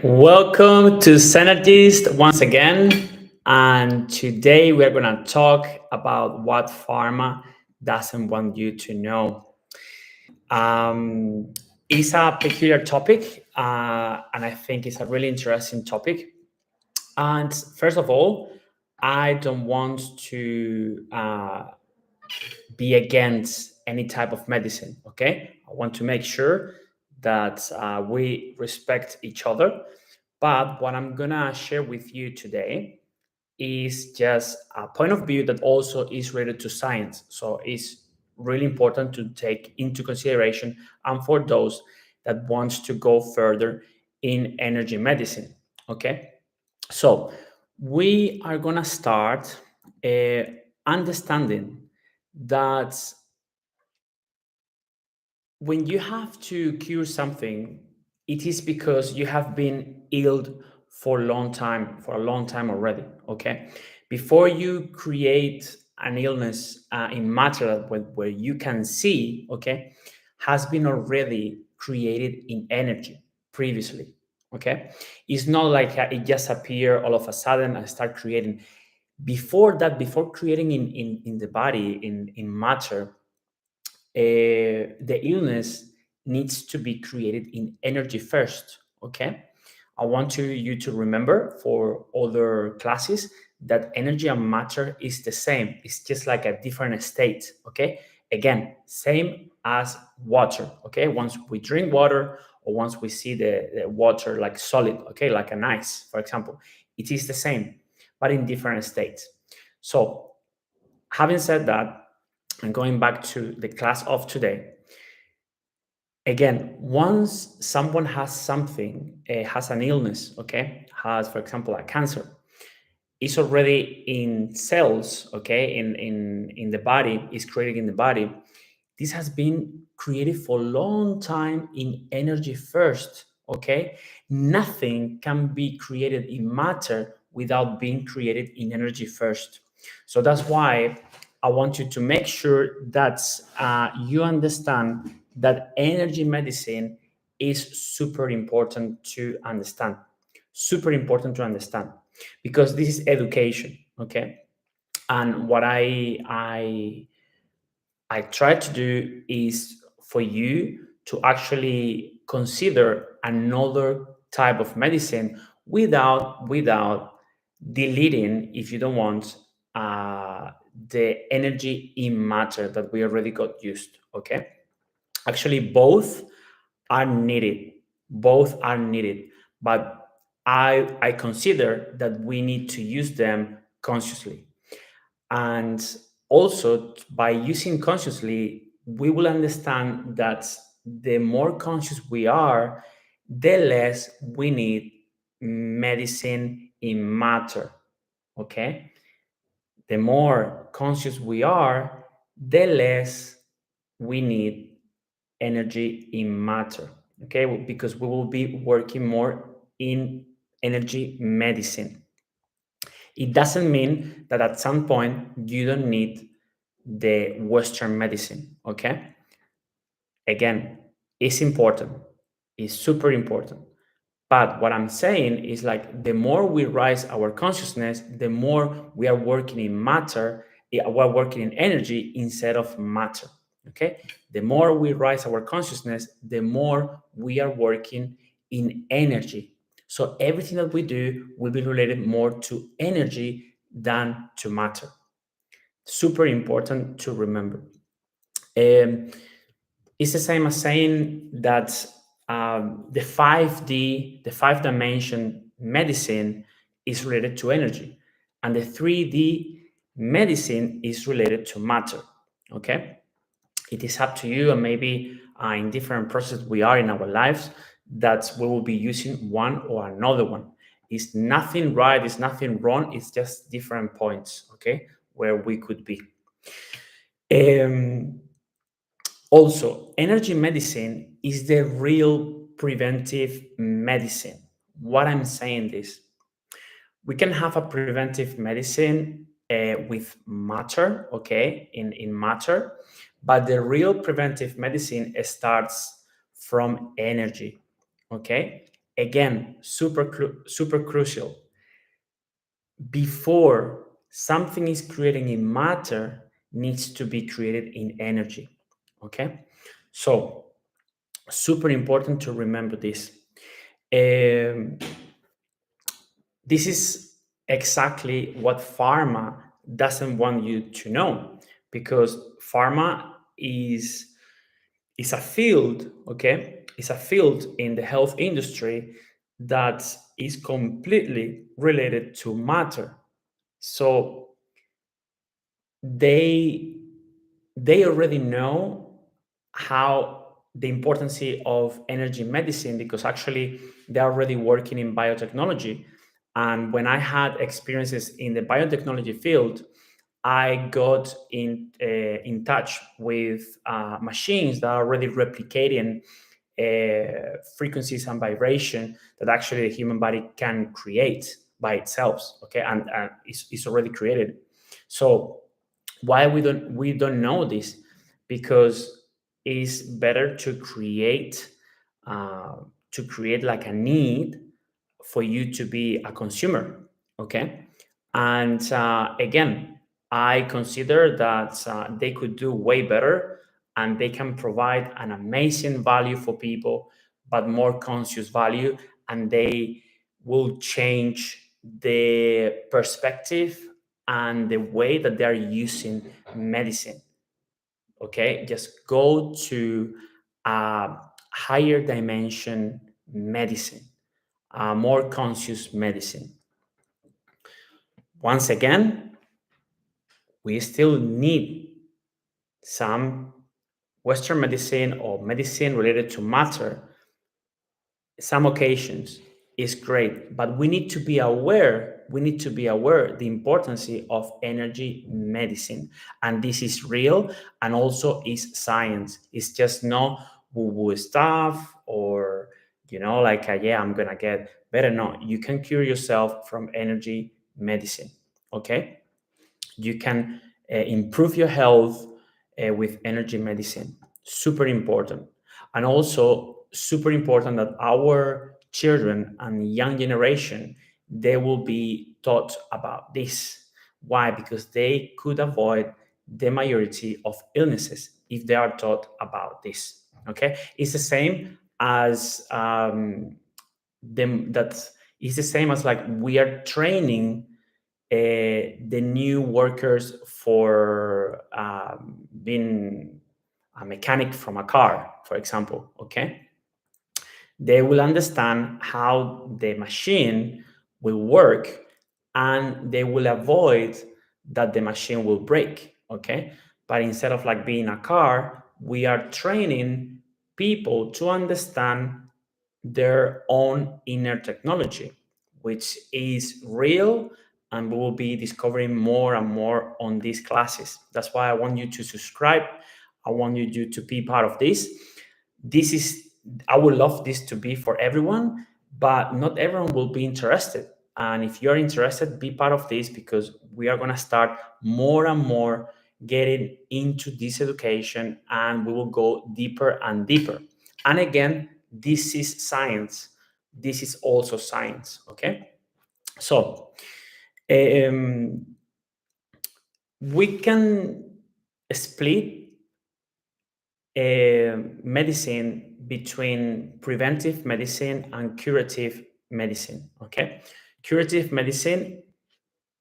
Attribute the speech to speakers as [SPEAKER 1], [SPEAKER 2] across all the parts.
[SPEAKER 1] Welcome to Synergist once again. And today we're going to talk about what pharma doesn't want you to know. Um, it's a peculiar topic, and I think it's a really interesting topic. And first of all, I don't want to be against any type of medicine, okay? I want to make sure that we respect each other. But what I'm gonna share with you today is just a point of view that also is related to science. So it's really important to take into consideration and for those that wants to go further in energy medicine. Okay. So we are gonna start uh, understanding that when you have to cure something, it is because you have been ill for a long time already. Okay, before you create an illness in matter where you can see, okay, has been already created in energy previously. Okay, it's not like it just appear all of a sudden and start creating. Before that, before creating in the body in matter, the illness needs to be created in energy first. Okay, I want you to remember for other classes that energy and matter is the same. It's just like a different state. Okay, again, same as water. Okay, once we drink water or once we see the water like solid, okay, like an ice, for example, it is the same but in different states. So having said that, and going back to the class of today, again, once someone has something, has an illness, okay, has, for example, a cancer, is already in cells, okay, in the body, is created in the body. This has been created for a long time in energy first, okay. Nothing can be created in matter without being created in energy first. So that's why I want you to make sure that you understand that energy medicine is super important to understand. Super important to understand because this is education, okay? And what I try to do is for you to actually consider another type of medicine without deleting, if you don't want, the energy in matter that we already got used. Okay, actually both are needed. Both are needed, but I consider that we need to use them consciously. And also, by using consciously, we will understand that the more conscious we are, the less we need medicine in matter. Okay? The more conscious we are, the less we need energy in matter. Okay? Because we will be working more in energy medicine. It doesn't mean that at some point you don't need the Western medicine. Okay. Again, it's important, it's super important. But what I'm saying is like the more we rise our consciousness, the more we are working in matter, we're working in energy instead of matter. Okay. The more we rise our consciousness, the more we are working in energy. So everything that we do will be related more to energy than to matter. Super important to remember. Um, it's the same as saying that the 5D, the five dimension medicine is related to energy, and the 3D medicine is related to matter. Okay, it is up to you, and maybe in different processes we are in our lives, that we will be using one or another one. It's nothing right, it's nothing wrong, it's just different points, okay, where we could be. Um, Also, energy medicine is the real preventive medicine. What I'm saying is, we can have a preventive medicine with matter, okay, in matter, but the real preventive medicine starts from energy, okay? Again, super crucial. Before something is created in matter, needs to be created in energy. Okay, so super important to remember this. Um, this is exactly what pharma doesn't want you to know, because pharma is a field, okay? It's a field in the health industry that is completely related to matter. So they they already know how the importance of energy medicine, because actually they're already working in biotechnology. And when I had experiences in the biotechnology field, I got in touch with machines that are already replicating frequencies and vibration that actually the human body can create by itself. Okay, and it's already created. So why we don't know this? Because it's better uh, to create like a need for you to be a consumer. Okay, and again, I consider that they could do way better, and they can provide an amazing value for people, but more conscious value, and they will change the perspective and the way that they are using medicine. Okay, just go to a higher dimension medicine, a more conscious medicine. Once again, we still need some Western medicine or medicine related to matter. Some occasions is great, but we need to be aware the importance of energy medicine. And this is real, and also is science. It's just no woo-woo stuff, or like yeah, I'm gonna get better. No, you can cure yourself from energy medicine. Okay, you can improve your health with energy medicine. Super important. And also super important that our children and young generation, they will be taught about this. Why? Because they could avoid the majority of illnesses if they are taught about this. Okay, it's the same as them that is the same as like we are training the new workers for being a mechanic from a car, for example. Okay, they will understand how the machine will work, and they will avoid that the machine will break. Okay, but instead of like being a car, we are training people to understand their own inner technology, which is real, and we will be discovering more and more on these classes. That's why I want you to subscribe. I want you to be part of this. This is, I would love this to be for everyone, but not everyone will be interested. And if you're interested, be part of this, because we are going to start more and more getting into this education, and we will go deeper and deeper. And again, this is science. This is also science. Okay, so um, we can split medicine between preventive medicine and curative medicine. Okay, curative medicine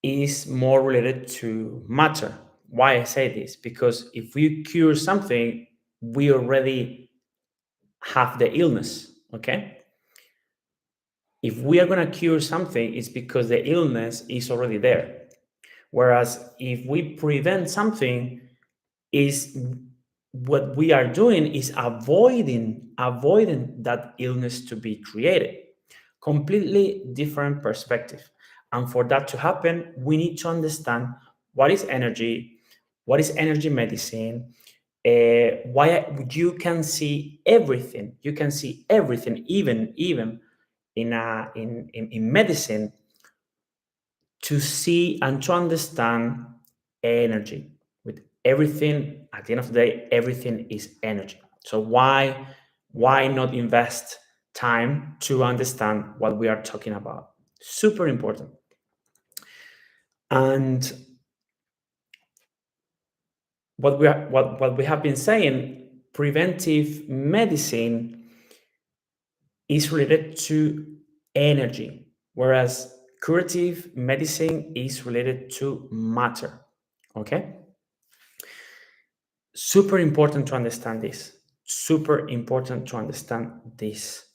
[SPEAKER 1] is more related to matter. Why I say this? Because if we cure something, we already have the illness. Okay, if we are going to cure something, it's because the illness is already there. Whereas if we prevent something, is what we are doing is avoiding that illness to be created. Completely different perspective. And for that to happen, we need to understand what is energy, what is energy medicine, why you can see everything. You can see everything, even in medicine, to see and to understand energy. With everything, at the end of the day, everything is energy. So why not invest time to understand what we are talking about. Super important. And what we have been saying, preventive medicine is related to energy, whereas curative medicine is related to matter. Okay? Super important to understand this. Super important to understand this.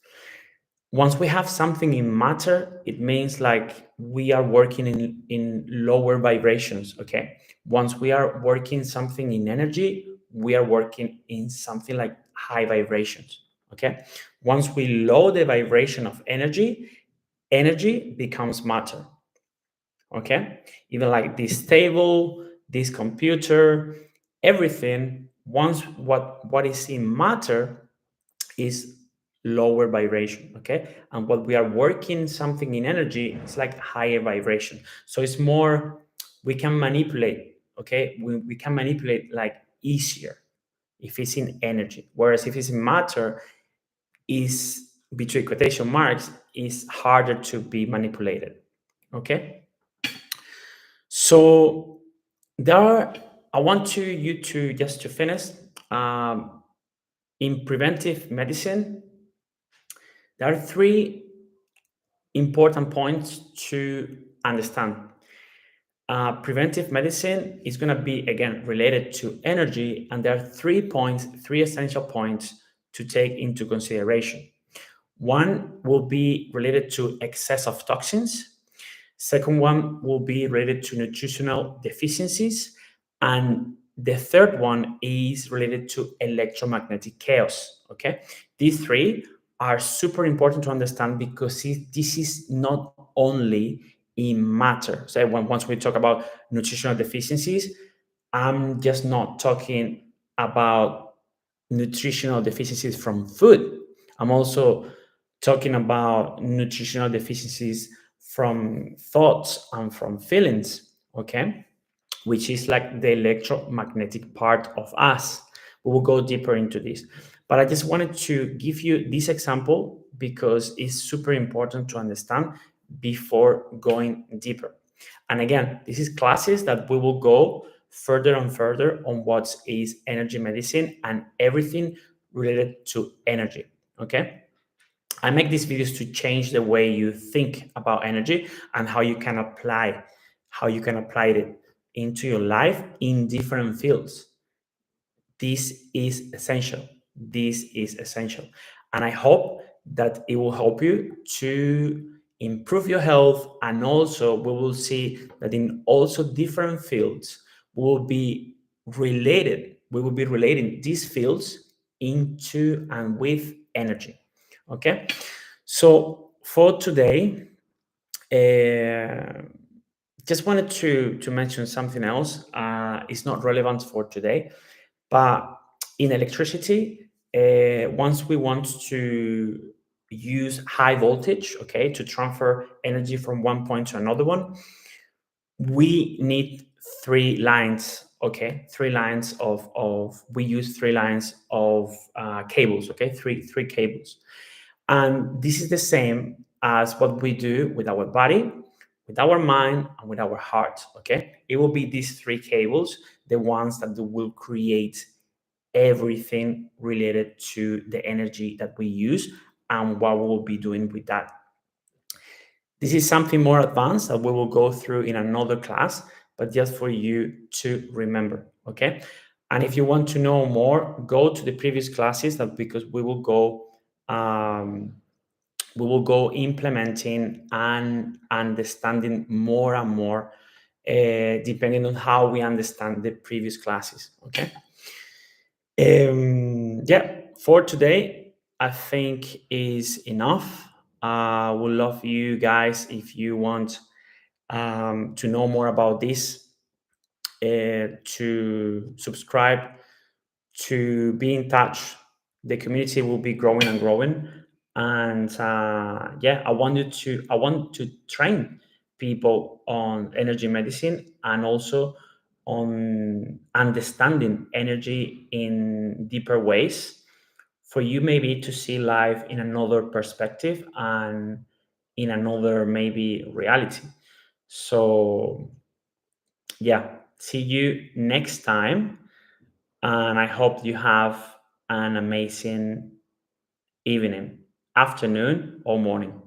[SPEAKER 1] Once we have something in matter, it means like we are working in lower vibrations. Okay. Once we are working something in energy, we are working in something like high vibrations. Okay. Once we lower the vibration of energy, energy becomes matter. Okay. Even like this table, this computer, everything, once what is in matter is lower vibration. Okay. And what we are working something in energy, it's like higher vibration. So it's more, we can manipulate. Okay. We can manipulate like easier if it's in energy, whereas if it's in matter, is between quotation marks, is harder to be manipulated. Okay. So there are, I want you to just to finish, um, in preventive medicine, there are three important points to understand. Preventive medicine is going to be again related to energy, and there are 3 points, three essential points to take into consideration. One will be related to excess of toxins. Second one will be related to nutritional deficiencies. And the third one is related to electromagnetic chaos. Okay. These three are super important to understand because this is not only in matter. So once we talk about nutritional deficiencies, I'm just not talking about nutritional deficiencies from food. I'm also talking about nutritional deficiencies from thoughts and from feelings, okay? Which is like the electromagnetic part of us. We will go deeper into this. But I just wanted to give you this example because it's super important to understand before going deeper. And again, this is classes that we will go further and further on what is energy medicine and everything related to energy. Okay. I make these videos to change the way you think about energy and how you can apply it into your life in different fields. This is essential. This is essential. And I hope that it will help you to improve your health. And also, we will see that in also different fields, we will be relating these fields into and with energy. Okay. So for today, uh, just wanted to mention something else. It's not relevant for today, but in electricity, once we want to use high voltage, okay, to transfer energy from one point to another one, we need three lines, okay, we use three lines of cables, okay, three cables. And this is the same as what we do with our body, with our mind, and with our heart, okay? It will be these three cables, the ones that will create everything related to the energy that we use and what we'll be doing with that. This is something more advanced that we will go through in another class, but just for you to remember, okay? And if you want to know more, go to the previous classes that because um, we will go implementing and understanding more and more, depending on how we understand the previous classes, okay? Yeah, for today, I think is enough. Would love you guys if you want to know more about this, to subscribe, to be in touch. The community will be growing and growing, and yeah, I want to train people on energy medicine and also on understanding energy in deeper ways for you maybe to see life in another perspective and in another maybe reality. So yeah, see you next time, and I hope you have an amazing evening, afternoon, or morning.